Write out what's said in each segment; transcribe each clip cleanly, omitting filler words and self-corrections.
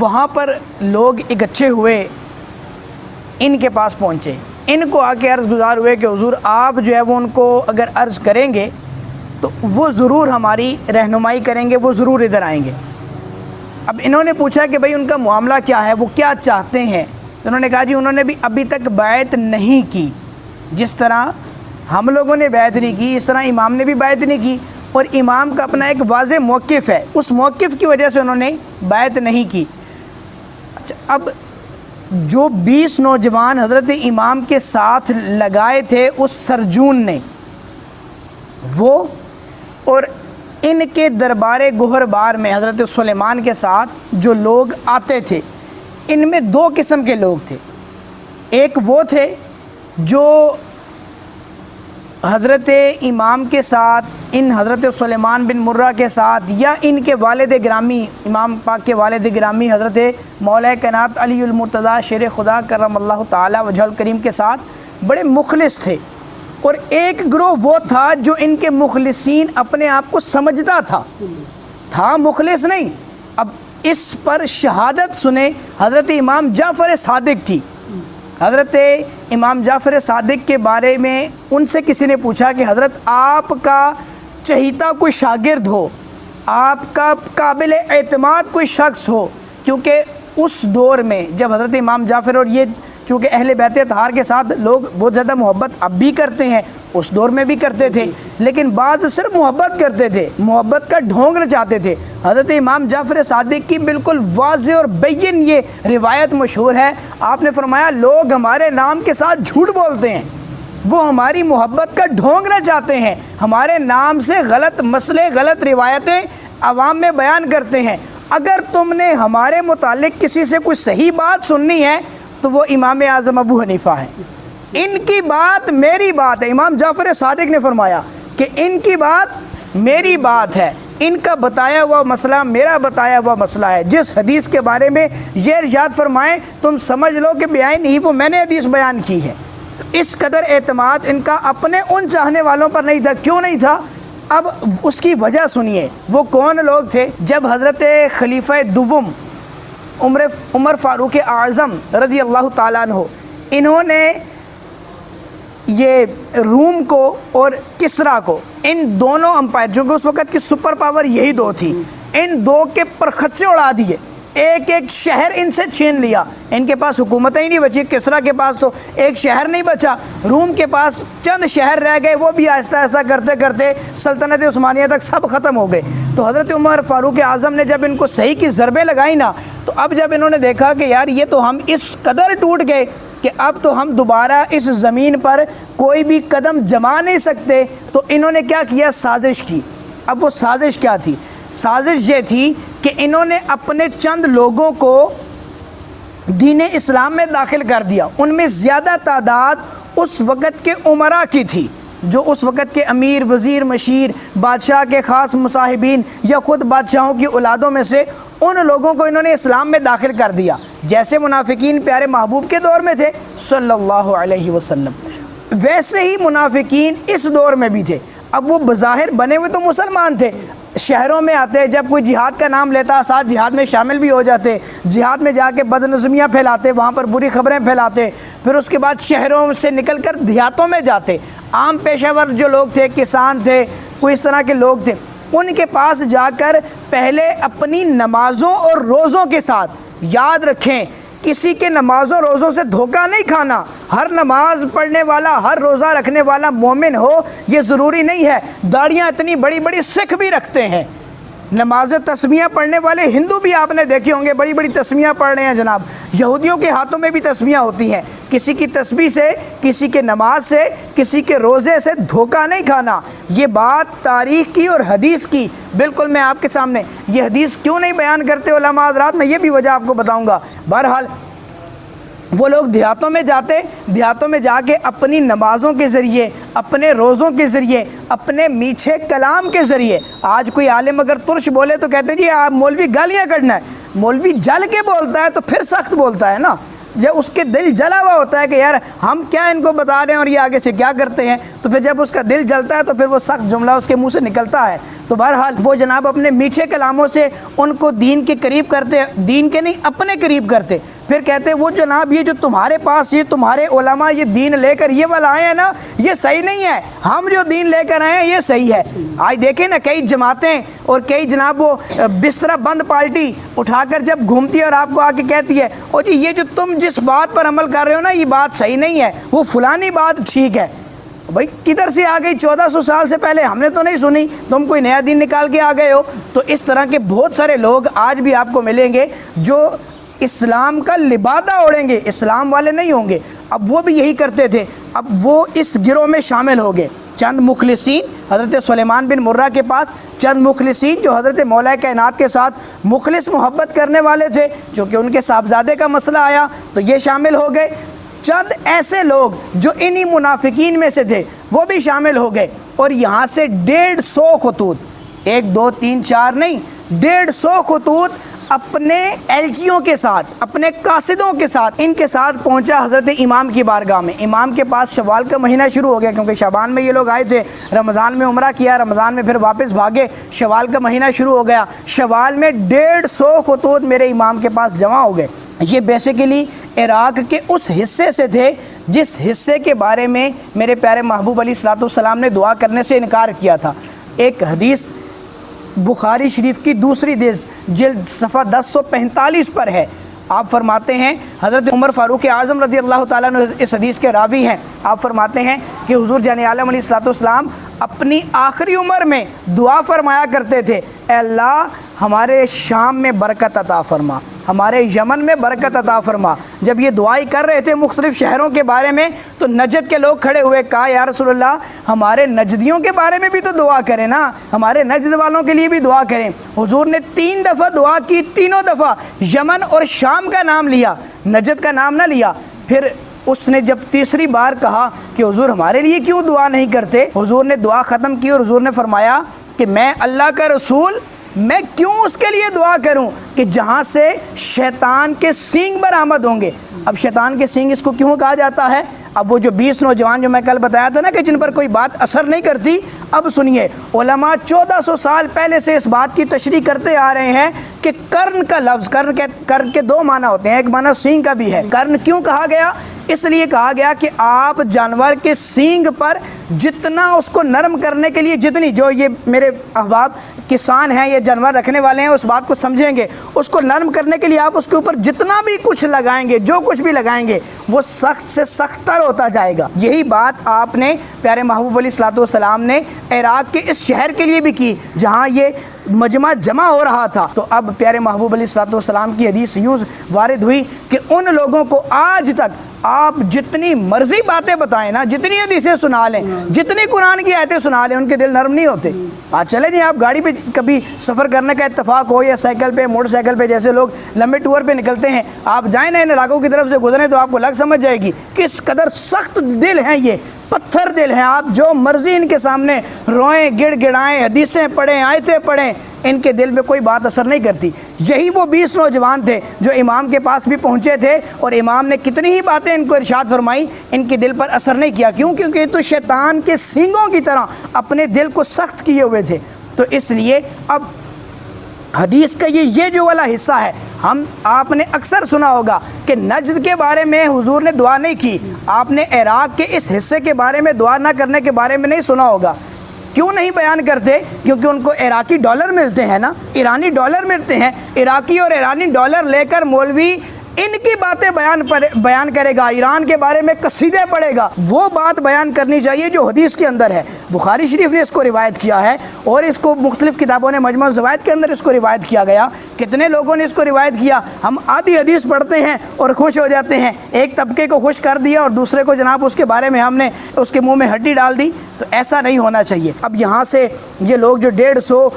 وہاں پر لوگ اکٹھے ہوئے، ان کے پاس پہنچے، ان کو آ کے عرض گزار ہوئے کہ حضور آپ جو ہے وہ ان کو اگر عرض کریں گے تو وہ ضرور ہماری رہنمائی کریں گے، وہ ضرور ادھر آئیں گے۔ اب انہوں نے پوچھا کہ بھئی ان کا معاملہ کیا ہے، وہ کیا چاہتے ہیں؟ تو انہوں نے کہا جی انہوں نے بھی ابھی تک بیعت نہیں کی، جس طرح ہم لوگوں نے بیعت نہیں کی اس طرح امام نے بھی بیعت نہیں کی، اور امام کا اپنا ایک واضح موقف ہے، اس موقف کی وجہ سے انہوں نے بیعت نہیں کی۔ اچھا، اب جو 20 نوجوان حضرت امام کے ساتھ لگائے تھے اس سرجون نے، وہ اور ان کے دربار گوہر بار میں حضرت سلیمان کے ساتھ جو لوگ آتے تھے، ان میں 2 قسم کے لوگ تھے۔ ایک وہ تھے جو حضرت امام کے ساتھ، ان حضرت سلیمان بن مرہ کے ساتھ، یا ان کے والد گرامی، امام پاک کے والد گرامی حضرت مولا کائنات علی المرتضیٰ شیر خدا کرم اللہ تعالی وجہ الکریم کے ساتھ بڑے مخلص تھے، اور ایک گروہ وہ تھا جو ان کے مخلصین اپنے آپ کو سمجھتا تھا مخلص نہیں۔ اب اس پر شہادت سنیں حضرت امام جعفر صادق کی۔ حضرت امام جعفر صادق کے بارے میں ان سے کسی نے پوچھا کہ حضرت آپ کا چہیتا کوئی شاگرد ہو، آپ کا قابل اعتماد کوئی شخص ہو، کیونکہ اس دور میں جب حضرت امام جعفر اور یہ چونکہ اہل بیت اطہار کے ساتھ لوگ بہت زیادہ محبت اب بھی کرتے ہیں، اس دور میں بھی کرتے تھے، لیکن بعض صرف محبت کرتے تھے، محبت کا ڈھونگ رچاتے تھے۔ حضرت امام جعفر صادق کی بالکل واضح اور بین یہ روایت مشہور ہے، آپ نے فرمایا لوگ ہمارے نام کے ساتھ جھوٹ بولتے ہیں، وہ ہماری محبت کا ڈھونگ رچاتے ہیں، ہمارے نام سے غلط مسئلے، غلط روایتیں عوام میں بیان کرتے ہیں۔ اگر تم نے ہمارے متعلق کسی سے کوئی صحیح بات سننی ہے تو وہ امام اعظم ابو حنیفہ ہے، ان کی بات میری بات ہے۔ امام جعفر صادق نے فرمایا کہ ان کی بات میری بات ہے، ان کا بتایا ہوا مسئلہ میرا بتایا ہوا مسئلہ ہے۔ جس حدیث کے بارے میں یہ ارشاد فرمائیں تم سمجھ لو کہ بیان ہی وہ میں نے حدیث بیان کی ہے۔ تو اس قدر اعتماد ان کا اپنے ان چاہنے والوں پر نہیں تھا۔ کیوں نہیں تھا؟ اب اس کی وجہ سنیے، وہ کون لوگ تھے؟ جب حضرت خلیفہ دوم عمر فاروق اعظم رضی اللہ تعالیٰ عنہ، انہوں نے یہ روم کو اور کسرا کو، ان دونوں امپائر جو کہ اس وقت کی سپر پاور یہی 2 تھی، ان 2 کے پرخچے اڑا دیے، ایک ایک شہر ان سے چھین لیا۔ ان کے پاس حکومتیں ہی نہیں بچی، کسرا کے پاس تو ایک شہر نہیں بچا، روم کے پاس چند شہر رہ گئے، وہ بھی آہستہ آہستہ کرتے کرتے سلطنت عثمانیہ تک سب ختم ہو گئے۔ تو حضرت عمر فاروق اعظم نے جب ان کو صحیح کی ضربیں لگائی نا، تو اب جب انہوں نے دیکھا کہ یار یہ تو ہم اس قدر ٹوٹ گئے کہ اب تو ہم دوبارہ اس زمین پر کوئی بھی قدم جما نہیں سکتے، تو انہوں نے کیا کیا؟ سازش کی۔ اب وہ سازش کیا تھی؟ سازش یہ تھی کہ انہوں نے اپنے چند لوگوں کو دین اسلام میں داخل کر دیا۔ ان میں زیادہ تعداد اس وقت کے عمراء کی تھی، جو اس وقت کے امیر، وزیر، مشیر، بادشاہ کے خاص مصاحبین یا خود بادشاہوں کی اولادوں میں سے ان لوگوں کو انہوں نے اسلام میں داخل کر دیا، جیسے منافقین پیارے محبوب کے دور میں تھے صلی اللہ علیہ وسلم، ویسے ہی منافقین اس دور میں بھی تھے۔ اب وہ بظاہر بنے ہوئے تو مسلمان تھے، شہروں میں آتے، جب کوئی جہاد کا نام لیتا ساتھ جہاد میں شامل بھی ہو جاتے، جہاد میں جا کے بدنظمیاں پھیلاتے، وہاں پر بری خبریں پھیلاتے، پھر اس کے بعد شہروں سے نکل کر دیہاتوں میں جاتے۔ عام پیشہ ور جو لوگ تھے، کسان تھے، کوئی اس طرح کے لوگ تھے، ان کے پاس جا کر پہلے اپنی نمازوں اور روزوں کے ساتھ، یاد رکھیں کسی کے نمازوں روزوں سے دھوکہ نہیں کھانا۔ ہر نماز پڑھنے والا، ہر روزہ رکھنے والا مومن ہو یہ ضروری نہیں ہے۔ داڑیاں اتنی بڑی بڑی سکھ بھی رکھتے ہیں، نماز تسمیہ پڑھنے والے ہندو بھی آپ نے دیکھے ہوں گے، بڑی بڑی تسمیہ پڑھ رہے ہیں جناب۔ یہودیوں کے ہاتھوں میں بھی تسمیہ ہوتی ہیں۔ کسی کی تسبیح سے، کسی کے نماز سے، کسی کے روزے سے دھوکہ نہیں کھانا۔ یہ بات تاریخ کی اور حدیث کی بالکل میں آپ کے سامنے، یہ حدیث کیوں نہیں بیان کرتے علماء حضرات، میں یہ بھی وجہ آپ کو بتاؤں گا۔ بہرحال وہ لوگ دیہاتوں میں جاتے، دیہاتوں میں جا کے اپنی نمازوں کے ذریعے، اپنے روزوں کے ذریعے، اپنے میٹھے کلام کے ذریعے، آج کوئی عالم اگر ترش بولے تو کہتے ہیں جی آپ مولوی گالیاں کرنا ہے، مولوی جل کے بولتا ہے تو پھر سخت بولتا ہے نا، جب اس کے دل جلا ہوا ہوتا ہے کہ یار ہم کیا ان کو بتا رہے ہیں اور یہ آگے سے کیا کرتے ہیں، تو پھر جب اس کا دل جلتا ہے تو پھر وہ سخت جملہ اس کے منہ سے نکلتا ہے۔ تو بہرحال وہ جناب اپنے میٹھے کلاموں سے ان کو دین کے قریب کرتے، دین کے نہیں اپنے قریب کرتے، پھر کہتے وہ جناب یہ جو تمہارے پاس یہ تمہارے علماء یہ دین لے کر یہ والا آئے ہیں نا، یہ صحیح نہیں ہے، ہم جو دین لے کر آئے ہیں یہ صحیح ہے۔ آج دیکھیں نا کئی جماعتیں اور کئی جناب وہ بستر بند پارٹی اٹھا کر جب گھومتی ہے اور آپ کو آ کے کہتی ہے او جی یہ جو تم جس بات پر عمل کر رہے ہو نا یہ بات صحیح نہیں ہے، وہ فلانی بات ٹھیک ہے۔ بھائی کدھر سے آ گئی؟ 1400 سال سے پہلے ہم نے تو نہیں سنی، تم کوئی نیا دین نکال کے آ گئے ہو۔ تو اس طرح کے بہت سارے لوگ آج بھی آپ کو ملیں گے جو اسلام کا لبادہ اوڑھیں گے، اسلام والے نہیں ہوں گے۔ اب وہ بھی یہی کرتے تھے، اب وہ اس گروہ میں شامل ہو گئے۔ چند مخلصین حضرت سلیمان بن مرہ کے پاس چند مخلصین جو حضرت مولا کائنات کے ساتھ مخلص محبت کرنے والے تھے، چونکہ ان کے صاحبزادے کا مسئلہ آیا تو یہ شامل ہو گئے۔ چند ایسے لوگ جو انہی منافقین میں سے تھے وہ بھی شامل ہو گئے، اور یہاں سے 150 خطوط، 1 2 3 4 نہیں، 150 خطوط اپنے ایلچیوں کے ساتھ، اپنے قاصدوں کے ساتھ، ان کے ساتھ پہنچا حضرت امام کی بارگاہ میں۔ امام کے پاس شوال کا مہینہ شروع ہو گیا، کیونکہ شعبان میں یہ لوگ آئے تھے، رمضان میں عمرہ کیا، رمضان میں پھر واپس بھاگے، شوال کا مہینہ شروع ہو گیا۔ شوال میں 150 خطوط میرے امام کے پاس جمع ہو گئے۔ یہ بیسیکلی عراق کے اس حصے سے تھے جس حصے کے بارے میں میرے پیارے محبوب علیہ الصلوۃ والسلام نے دعا کرنے سے انکار کیا تھا۔ ایک حدیث بخاری شریف کی دوسری جلد صفحہ 1045 پر ہے، آپ فرماتے ہیں حضرت عمر فاروق اعظم رضی اللہ تعالیٰ عنہ اس حدیث کے راوی ہیں، آپ فرماتے ہیں کہ حضور جان عالم علیہ الصلوۃ والسلام اپنی آخری عمر میں دعا فرمایا کرتے تھے، اے اللہ ہمارے شام میں برکت عطا فرما، ہمارے یمن میں برکت عطا فرما۔ جب یہ دعائی کر رہے تھے مختلف شہروں کے بارے میں تو نجد کے لوگ کھڑے ہوئے، کہا یا رسول اللہ ہمارے نجدیوں کے بارے میں بھی تو دعا کریں نا، ہمارے نجد والوں کے لیے بھی دعا کریں۔ حضور نے 3 دفعہ دعا کی، تینوں دفعہ یمن اور شام کا نام لیا، نجد کا نام نہ لیا۔ پھر اس نے جب تیسری بار کہا کہ حضور ہمارے لیے کیوں دعا نہیں کرتے، حضور نے دعا ختم کی اور حضور نے فرمایا کہ میں اللہ کا رسول، میں کیوں اس کے لیے دعا کروں کہ جہاں سے شیطان کے سینگ برآمد ہوں گے۔ اب شیطان کے سینگ اس کو کیوں کہا جاتا ہے؟ اب وہ جو 20 نوجوان جو میں کل بتایا تھا نا کہ جن پر کوئی بات اثر نہیں کرتی، اب سنیے علماء 1400 سال پہلے سے اس بات کی تشریح کرتے آ رہے ہیں کہ کرن کا لفظ، کرن کے 2 معنی ہوتے ہیں، ایک معنی سینگ کا بھی ہے۔ کرن کیوں کہا گیا؟ اس لیے کہا گیا کہ آپ جانور کے سینگ پر جتنا اس کو نرم کرنے کے لیے، جتنی جو یہ میرے احباب کسان ہیں، یہ جانور رکھنے والے ہیں، اس بات کو سمجھیں گے، اس کو نرم کرنے کے لیے آپ اس کے اوپر جتنا بھی کچھ لگائیں گے، جو کچھ بھی لگائیں گے وہ سخت سے سخت تر ہوتا جائے گا۔ یہی بات آپ نے پیارے محبوب علیہ الصلوۃ والسلام نے عراق کے اس شہر کے لیے بھی کی جہاں یہ مجمع جمع ہو رہا تھا۔ تو اب پیارے محبوب علیہ الصلوۃ والسلام کی حدیث یوں وارد ہوئی کہ ان لوگوں کو آج تک آپ جتنی مرضی باتیں بتائیں نا، جتنی حدیثیں سنا لیں، جتنی قرآن کی آیتیں سنا لیں، ان کے دل نرم نہیں ہوتے۔ آج چلے جی آپ گاڑی پہ کبھی سفر کرنے کا اتفاق ہو یا سائیکل پہ، موٹر سائیکل پہ، جیسے لوگ لمبے ٹور پہ نکلتے ہیں، آپ جائیں نا ان علاقوں کی طرف سے گزریں تو آپ کو لگ سمجھ جائے گی کس قدر سخت دل ہیں، یہ پتھر دل ہیں۔ آپ جو مرضی ان کے سامنے روئیں، گڑ گڑائیں، حدیثیں پڑھیں، آیتیں پڑھیں، ان کے دل میں کوئی بات اثر نہیں کرتی۔ یہی وہ 20 نوجوان تھے جو امام کے پاس بھی پہنچے تھے اور امام نے کتنی ہی باتیں ان کو ارشاد فرمائی، ان کے دل پر اثر نہیں کیا۔ کیوں؟ کیونکہ یہ تو شیطان کے سینگوں کی طرح اپنے دل کو سخت کیے ہوئے تھے۔ تو اس لیے اب حدیث کا یہ جو والا حصہ ہے، آپ نے اکثر سنا ہوگا کہ نجد کے بارے میں حضور نے دعا نہیں کی، آپ نے عراق کے اس حصے کے بارے میں دعا نہ کرنے کے بارے میں نہیں سنا ہوگا۔ کیوں نہیں بیان کرتے؟ کیونکہ ان کو عراقی ڈالر ملتے ہیں نا، ایرانی ڈالر ملتے ہیں، عراقی اور ایرانی ڈالر لے کر مولوی ان کی باتیں بیان کرے گا، ایران کے بارے میں قصیدے پڑھے گا، وہ بات بیان کرنی چاہیے جو حدیث کے اندر ہے۔ بخاری شریف نے اس کو روایت کیا ہے اور اس کو مختلف کتابوں نے مجموع الزوائد کے اندر اس کو روایت کیا گیا۔ کتنے لوگوں نے اس کو روایت کیا؟ ہم آدھی حدیث پڑھتے ہیں اور خوش ہو جاتے ہیں، ایک طبقے کو خوش کر دیا اور دوسرے کو جناب اس کے بارے میں ہم نے اس کے منہ میں ہڈی ڈال دی۔ تو ایسا نہیں ہونا چاہیے۔ اب یہاں سے یہ لوگ جو 150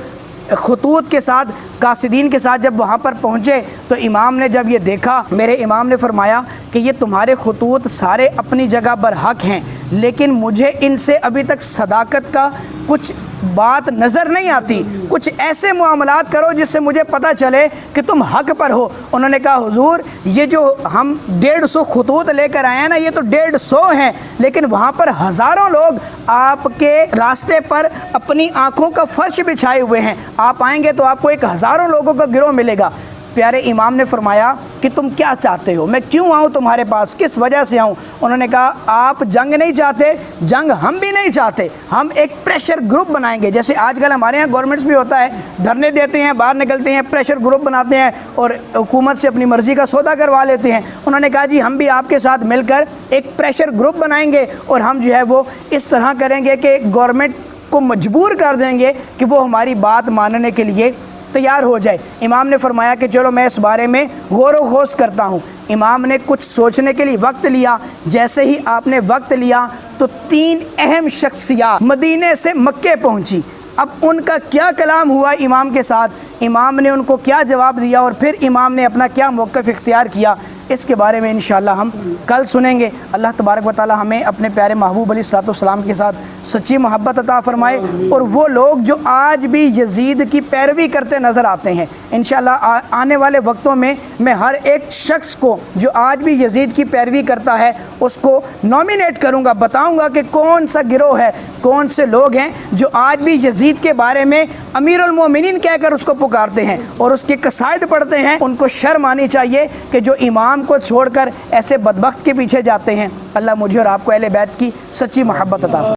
خطوط کے ساتھ، قاصدین کے ساتھ جب وہاں پر پہنچے تو امام نے جب یہ دیکھا، میرے امام نے فرمایا کہ یہ تمہارے خطوط سارے اپنی جگہ برحق ہیں، لیکن مجھے ان سے ابھی تک صداقت کا کچھ بات نظر نہیں آتی، کچھ ایسے معاملات کرو جس سے مجھے پتہ چلے کہ تم حق پر ہو۔ انہوں نے کہا حضور یہ جو ہم 150 خطوط لے کر آئے ہیں نا، یہ تو 150 ہیں، لیکن وہاں پر ہزاروں لوگ آپ کے راستے پر اپنی آنکھوں کا فرش بچھائے ہوئے ہیں، آپ آئیں گے تو آپ کو ایک ہزاروں لوگوں کا گروہ ملے گا۔ پیارے امام نے فرمایا کہ تم کیا چاہتے ہو، میں کیوں آؤں تمہارے پاس، کس وجہ سے آؤں؟ انہوں نے کہا آپ جنگ نہیں چاہتے، جنگ ہم بھی نہیں چاہتے، ہم ایک پریشر گروپ بنائیں گے، جیسے آج کل ہمارے ہاں گورنمنٹس بھی ہوتا ہے، دھرنے دیتے ہیں، باہر نکلتے ہیں، پریشر گروپ بناتے ہیں اور حکومت سے اپنی مرضی کا سودا کروا لیتے ہیں۔ انہوں نے کہا جی ہم بھی آپ کے ساتھ مل کر ایک پریشر گروپ بنائیں گے اور ہم جو ہے وہ اس طرح کریں گے کہ گورنمنٹ کو مجبور کر دیں گے کہ وہ ہماری بات ماننے کے لیے تیار ہو جائے۔ امام نے فرمایا کہ چلو میں اس بارے میں غور و خوض کرتا ہوں۔ امام نے کچھ سوچنے کے لیے وقت لیا، جیسے ہی آپ نے وقت لیا تو 3 اہم شخصیات مدینے سے مکے پہنچی۔ اب ان کا کیا کلام ہوا امام کے ساتھ، امام نے ان کو کیا جواب دیا اور پھر امام نے اپنا کیا موقف اختیار کیا، اس کے بارے میں انشاءاللہ ہم کل سنیں گے۔ اللہ تبارک و تعالی ہمیں اپنے پیارے محبوب علیہ الصلوۃ والسلام کے ساتھ سچی محبت عطا فرمائے، اور وہ لوگ جو آج بھی یزید کی پیروی کرتے نظر آتے ہیں، انشاءاللہ آنے والے وقتوں میں میں ہر ایک شخص کو جو آج بھی یزید کی پیروی کرتا ہے اس کو نامینیٹ کروں گا، بتاؤں گا کہ کون سا گروہ ہے، کون سے لوگ ہیں جو آج بھی یزید کے بارے میں امیر المومنین کہہ کر اس کو پکارتے ہیں اور اس کے قصائد پڑھتے ہیں۔ ان کو شرم آنی چاہیے کہ جو امام کو چھوڑ کر ایسے بدبخت کے پیچھے جاتے ہیں۔ اللہ مجھے اور آپ کو اہل بیت کی سچی محبت عطا فرمائے۔